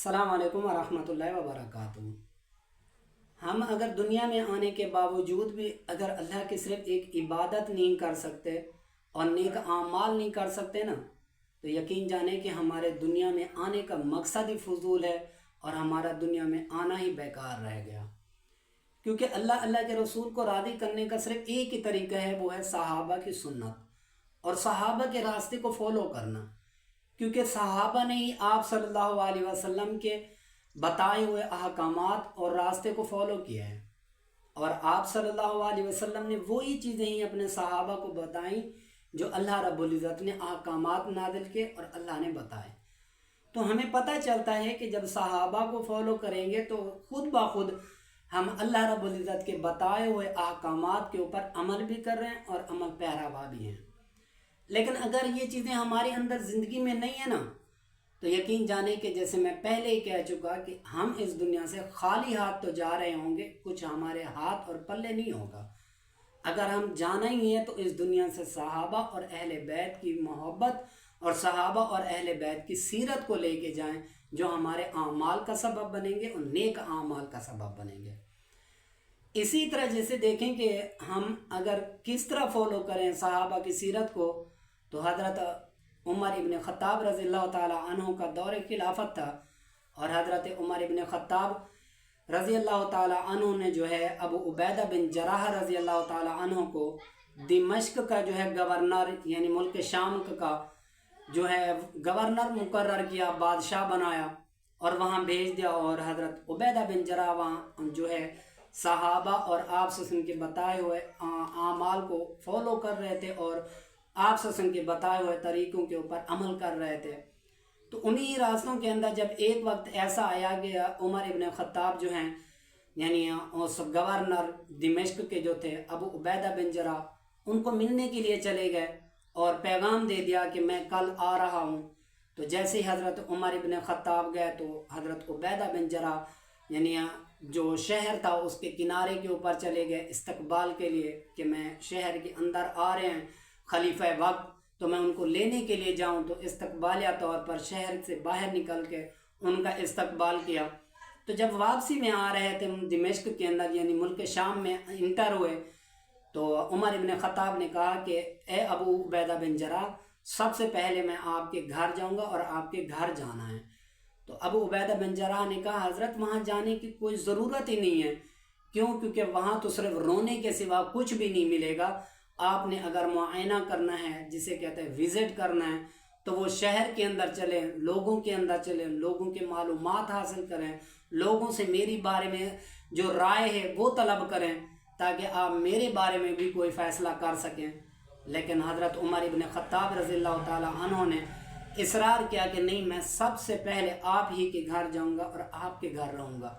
अस्सलाम वालेकुम वरहमतुल्लाहि वबरकातुहू। हम अगर दुनिया में आने के बावजूद भी अगर अल्लाह की सिर्फ एक इबादत नहीं कर सकते और नेक आमाल नहीं कर सकते ना, तो यकीन जाने कि हमारे दुनिया में आने का मकसद ही फजूल है और हमारा दुनिया में आना ही बेकार रह गया। क्योंकि अल्लाह अल्लाह के रसूल को राज़ी करने का सिर्फ एक ही तरीका है, वो है सहाबा की सुन्नत और सहाबा के रास्ते को फॉलो करना। क्योंकि सहाबा ने ही आप सल्लल्लाहु अलैहि वसल्लम के बताए हुए अहकामात और रास्ते को फॉलो किया है और आप सल्लल्लाहु अलैहि वसल्लम ने वही चीज़ें ही अपने सहाबा को बताई जो अल्लाह रब्बुल इज़्ज़त ने अहकामात नाज़िल किए और अल्लाह ने बताए। तो हमें पता चलता है कि जब सहाबा को फॉलो करेंगे तो खुद ब खुद हम अल्लाह रब्बुल इज़्ज़त के बताए हुए अहकामात के ऊपर अमल भी कर रहे हैं और अमल पैरावा भी हैं। लेकिन अगर ये चीज़ें हमारे अंदर ज़िंदगी में नहीं है ना, तो यकीन जाने कि जैसे मैं पहले ही कह चुका कि हम इस दुनिया से खाली हाथ तो जा रहे होंगे, कुछ हमारे हाथ और पल्ले नहीं होगा। अगर हम जाना ही है तो इस दुनिया से सहाबा और अहले बैत की मोहब्बत और सहाबा और अहले बैत की सीरत को लेके जाएं, जो हमारे आमाल का सबब बनेंगे और नेक आमाल का सबब बनेंगे। इसी तरह जैसे देखें कि हम अगर किस तरह फॉलो करें सहाबा की सीरत को, तो हज़रत उमर इब्न ख़त्ताब रज़ियल्लाहु ताला अन्हु का दौर खिलाफत था और हज़रत उमर इब्न ख़त्ताब रज़ियल्लाहु ताला अन्हु ने जो है अबू उबैदा बिन जराह रज़ियल्लाहु ताला अन्हु को दिमश्क का जो है गवर्नर यानी मुल्क शाम का जो है गवर्नर मुकर्रर किया, बादशाह बनाया और वहाँ भेज दिया। और हज़रत उबैदा बिन जराह वहाँ जो है सहाबा और आप सल्लल्लाहु के बताए हुए आमाल को फॉलो कर रहे थे और आप सल्लल्लाहु के बताए हुए तरीक़ों के ऊपर अमल कर रहे थे। तो उन्हीं रास्तों के अंदर जब एक वक्त ऐसा आया गया, उमर इब्न ख़त्ताब जो हैं यानी उस गवर्नर दिमश्क के जो थे अबू उबैदा बिन जराह, उनको मिलने के लिए चले गए और पैगाम दे दिया कि मैं कल आ रहा हूँ। तो जैसे ही हज़रत उमर इब्न ख़त्ताब गए तो हज़रत उबैदा बिन जराह यानी जो शहर था उसके किनारे के ऊपर चले गए इस्तकबाल के लिए कि मैं शहर के अंदर आ रहे हैं खलीफा वक्त, तो मैं उनको लेने के लिए जाऊं। तो इस्तकबालिया तौर पर शहर से बाहर निकल के उनका इस्तकबाल किया। तो जब वापसी में आ रहे थे दिमश्क के अंदर यानी मुल्क शाम में इंटर हुए, तो उमर इब्न ख़त्ताब ने कहा कि ए अबू उबैदा बिन जराह, सबसे पहले मैं आपके घर जाऊंगा और आपके घर जाना है। तो अबू उबैदा बिन जराह ने कहा हज़रत वहाँ जाने की कोई ज़रूरत ही नहीं है। क्यों? क्योंकि वहाँ तो सिर्फ रोने के सिवा कुछ भी नहीं मिलेगा। आपने अगर मुआयना करना है, जिसे कहते हैं विज़िट करना है, तो वो शहर के अंदर चलें, लोगों के अंदर चलें, लोगों के मालूमात हासिल करें, लोगों से मेरी बारे में जो राय है वो तलब करें ताकि आप मेरे बारे में भी कोई फ़ैसला कर सकें। लेकिन हज़रत उमर इब्न ख़त्ताब रज़ियल्लाहु ताला अन्हु ने इसरार किया कि नहीं, मैं सबसे पहले आप ही के घर जाऊंगा और आपके घर रहूँगा।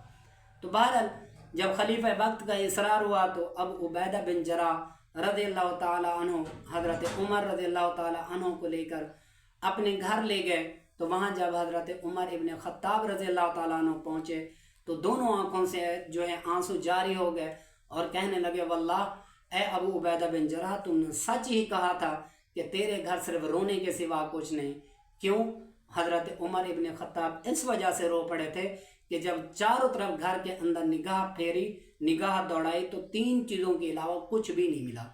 तो बहरहाल जब खलीफा वक्त का इसरार हुआ तो अब उबैदा बिन जराह रज़ियल्लाहु ताला अन्हु हज़रत उमर रज़ियल्लाहु ताला अन्हु को लेकर अपने घर ले गए। तो वहाँ जब हज़रत उमर इब्न ख़त्ताब रज़ियल्लाहु ताला अन्हु पहुँचे तो दोनों आँखों से जो है आंसू जारी हो गए और कहने लगे वल्लाह ए अबू उबैदा बिन जराह, तुमने सच ही कहा था कि तेरे घर सिर्फ रोने के सिवा कुछ नहीं। क्यों? हज़रत उमर इब्न ख़त्ताब इस वजह से रो पड़े थे कि जब चारों तरफ घर के अंदर निगाह फेरी, निगाह दौड़ाई, तो तीन चीज़ों के अलावा कुछ भी नहीं मिला।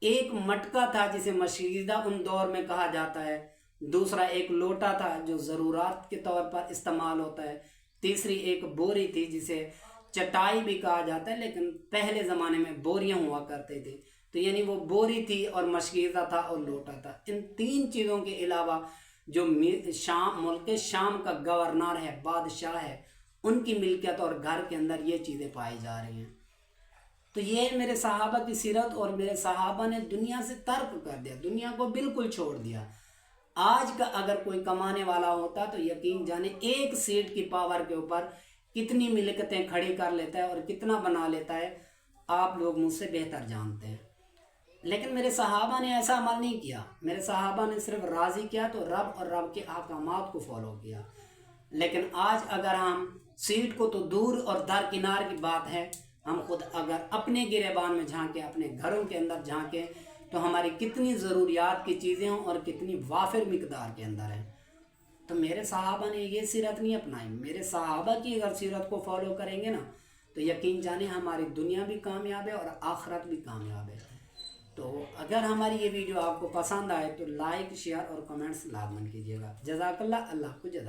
एक मटका था जिसे मशीदा उन दौर में कहा जाता है, दूसरा एक लोटा था जो ज़रूरात के तौर पर इस्तेमाल होता है, तीसरी एक बोरी थी जिसे चटाई भी कहा जाता है, लेकिन पहले ज़माने में बोरियां हुआ करते थे। तो यानी वो बोरी थी और मशीदा था और लोटा था। इन तीन चीज़ों के अलावा जो मुल्क शाम का गवर्नर है, बादशाह है, उनकी मिल्कियत और घर के अंदर ये चीज़ें पाई जा रही हैं। तो ये मेरे सहाबा की सीरत और मेरे सहाबा ने दुनिया से तर्क कर दिया, दुनिया को बिल्कुल छोड़ दिया। आज का अगर कोई कमाने वाला होता तो यकीन जाने एक सीट की पावर के ऊपर कितनी मिल्कियतें खड़ी कर लेता है और कितना बना लेता है, आप लोग मुझसे बेहतर जानते हैं। लेकिन मेरे सहाबा ने ऐसा अमल नहीं किया। मेरे सहाबा ने सिर्फ राज़ी किया तो रब और रब के अहकामात को फॉलो किया। लेकिन आज अगर हम सीट को तो दूर और दरकिनार की बात है, हम खुद अगर अपने गिरेबान में झांकें, अपने घरों के अंदर झांकें, तो हमारी कितनी ज़रूरियात की चीज़ें हों और कितनी वाफिर मिकदार के अंदर हैं। تو میرے صحابہ نے یہ سیرت نہیں اپنائی. میرے صحابہ کی اگر سیرت کو فالو کریں گے نا تو یقین جانیں ہماری دنیا بھی کامیاب ہے اور آخرت بھی کامیاب ہے. تو اگر ہماری یہ ویڈیو آپ کو پسند آئے تو لائک، شیئر اور کمنٹس لازمن کیجیے گا. جزاک اللہ. اللہ کو جزاک.